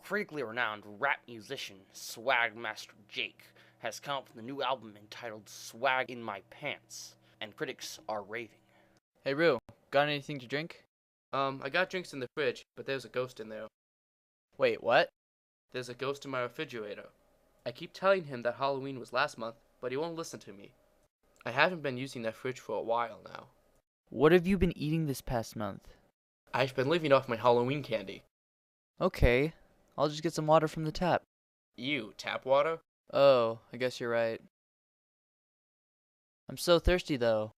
critically renowned rap musician Swag Master Jake has come up with a new album entitled Swag in My Pants, and critics are raving. Hey Rue, got anything to drink? I got drinks in the fridge, but there's a ghost in there. Wait, what? There's a ghost in my refrigerator. I keep telling him that Halloween was last month, but he won't listen to me. I haven't been using that fridge for a while now. What have you been eating this past month? I've been living off my Halloween candy. Okay, I'll just get some water from the tap. Ew, tap water? Oh, I guess you're right. I'm so thirsty though.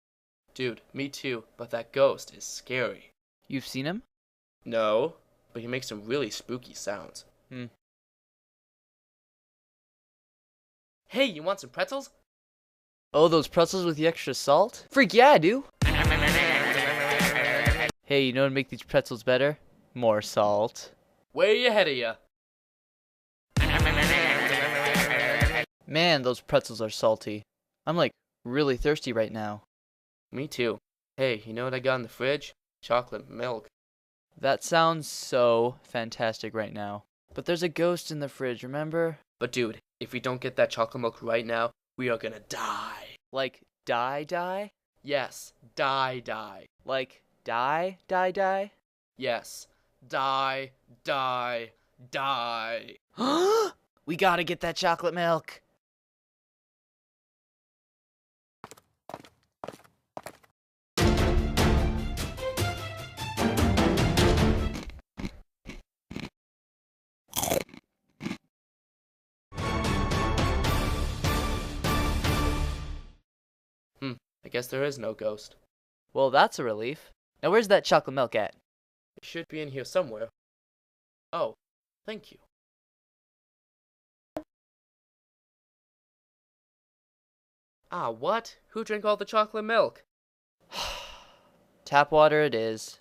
Dude, me too, but that ghost is scary. You've seen him? No, but he makes some really spooky sounds. Hey, you want some pretzels? Oh, those pretzels with the extra salt? Freak yeah, I do! Hey, you know what would make these pretzels better? More salt. Way ahead of ya. Man, those pretzels are salty. I'm like really thirsty right now. Me too. Hey, you know what I got in the fridge? Chocolate milk. That sounds so fantastic right now. But there's a ghost in the fridge, remember? But dude, if we don't get that chocolate milk right now, we are gonna die. Like, die? Yes, die. Like, die? Yes, die. We gotta get that chocolate milk. I guess there is no ghost. Well, that's a relief. Now where's that chocolate milk at? It should be in here somewhere. Oh, thank you. Ah, what? Who drank all the chocolate milk? Tap water it is.